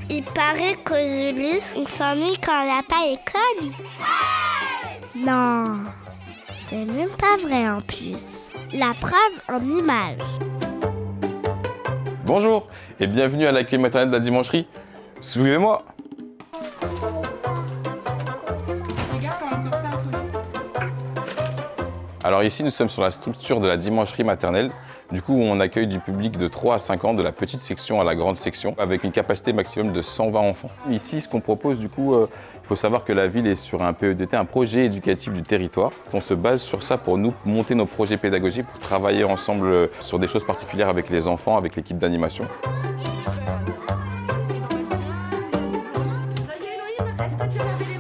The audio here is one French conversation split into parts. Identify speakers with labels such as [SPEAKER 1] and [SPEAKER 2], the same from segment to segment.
[SPEAKER 1] Il paraît que Ulysse, on s'ennuie quand on n'a pas école. Non, c'est même pas vrai en plus. La preuve en image.
[SPEAKER 2] Bonjour et bienvenue à l'accueil maternel de la dimancherie. Suivez-moi. Alors ici, nous sommes sur la structure de la dimancherie maternelle. Du coup, on accueille du public de 3 à 5 ans, de la petite section à la grande section, avec une capacité maximum de 120 enfants. Ici, ce qu'on propose, du coup, il faut savoir que la ville est sur un PEDT, un projet éducatif du territoire. On se base sur ça pour nous monter nos projets pédagogiques, pour travailler ensemble sur des choses particulières avec les enfants, avec l'équipe d'animation.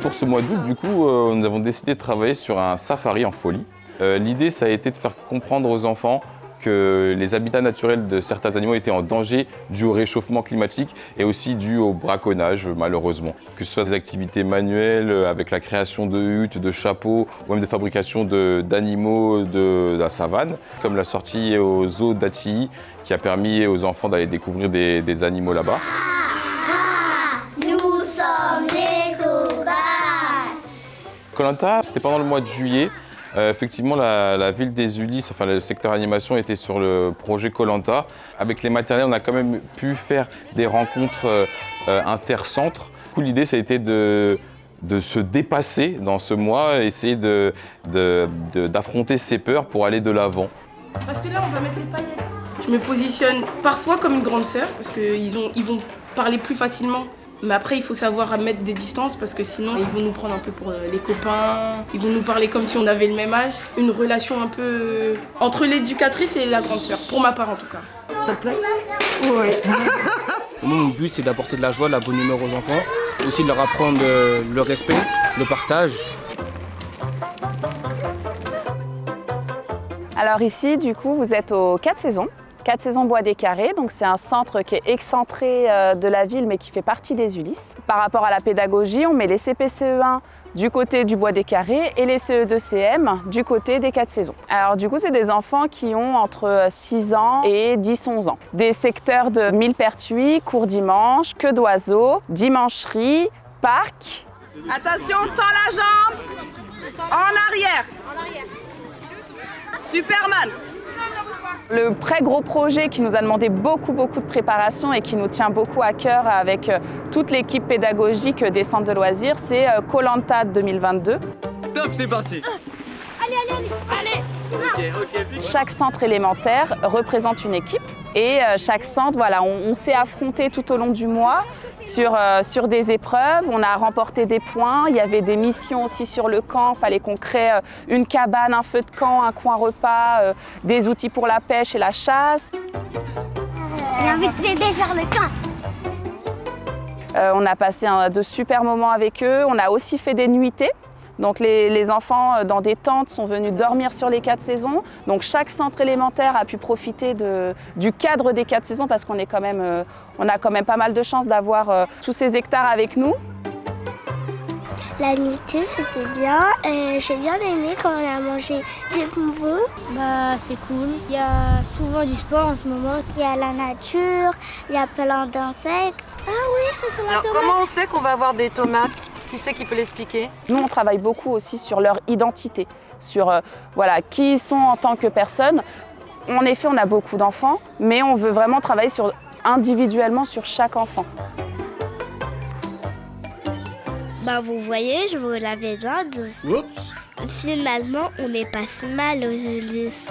[SPEAKER 2] Pour ce mois d'août, du coup, nous avons décidé de travailler sur un safari en folie. L'idée, ça a été de faire comprendre aux enfants que les habitats naturels de certains animaux étaient en danger dû au réchauffement climatique et aussi dû au braconnage, malheureusement. Que ce soit des activités manuelles avec la création de huttes, de chapeaux, ou même de fabrication d'animaux de la savane, comme la sortie au zoo d'Atilly qui a permis aux enfants d'aller découvrir des animaux là-bas.
[SPEAKER 1] Nous sommes les cobards.
[SPEAKER 2] Koh-Lanta, c'était pendant le mois de juillet. Effectivement, la ville des Ulysses, enfin le secteur animation était sur le projet Koh-Lanta. Avec les maternelles, on a quand même pu faire des rencontres intercentres. Du coup, l'idée, ça a été de se dépasser dans ce mois, essayer d'affronter ses peurs pour aller de l'avant.
[SPEAKER 3] Parce que là, on va mettre les paillettes. Je me positionne parfois comme une grande sœur, parce qu'ils vont parler plus facilement. Mais après, il faut savoir mettre des distances parce que sinon, ils vont nous prendre un peu pour les copains. Ils vont nous parler comme si on avait le même âge. Une relation un peu entre l'éducatrice et la grande sœur, pour ma part en tout cas. Ça te plaît? Oui.
[SPEAKER 4] Mon but, c'est d'apporter de la joie, de la bonne humeur aux enfants. Aussi de leur apprendre le respect, le partage.
[SPEAKER 5] Alors ici, du coup, vous êtes aux 4 saisons. 4 saisons Bois des Carrés, donc c'est un centre qui est excentré de la ville mais qui fait partie des Ulysses. Par rapport à la pédagogie, on met les CP-CE1 du côté du Bois des Carrés et les CE2-CM du côté des 4 saisons. Alors du coup, c'est des enfants qui ont entre 6 ans et 10-11 ans. Des secteurs de Millepertuis, Cours Dimanche, Queue d'Oiseau, Dimancherie, Parc. Attention, tends la jambe, en arrière. Superman. Le très gros projet qui nous a demandé beaucoup de préparation et qui nous tient beaucoup à cœur avec toute l'équipe pédagogique des centres de loisirs, c'est Koh-Lanta 2022.
[SPEAKER 4] Top, c'est parti.
[SPEAKER 1] Allez.
[SPEAKER 4] Ok.
[SPEAKER 5] Chaque centre élémentaire représente une équipe et chaque centre, voilà, on s'est affronté tout au long du mois sur des épreuves. On a remporté des points. Il y avait des missions aussi sur le camp. Il fallait qu'on crée une cabane, un feu de camp, un coin repas, des outils pour la pêche et la chasse.
[SPEAKER 1] J'ai envie de t'aider vers le camp.
[SPEAKER 5] On a passé de super moments avec eux. On a aussi fait des nuitées. Donc les enfants dans des tentes sont venus dormir sur les 4 saisons. Donc chaque centre élémentaire a pu profiter du cadre des 4 saisons parce qu'on a quand même pas mal de chance d'avoir tous ces hectares avec nous.
[SPEAKER 1] La nuitée, c'était bien. J'ai bien aimé quand on a mangé des bonbons. C'est cool. Il y a souvent du sport en ce moment. Il y a la nature, il y a plein d'insectes. Ah oui, ça sent la tomate.
[SPEAKER 6] Comment on sait qu'on va avoir des tomates? Qui c'est qui peut l'expliquer?
[SPEAKER 5] Nous, on travaille beaucoup aussi sur leur identité, sur qui ils sont en tant que personnes. En effet, on a beaucoup d'enfants, mais on veut vraiment travailler individuellement sur chaque enfant.
[SPEAKER 1] Vous voyez, je vous l'avais bien dit.
[SPEAKER 4] Oups.
[SPEAKER 1] Finalement, on n'est pas si mal aux Ulysses.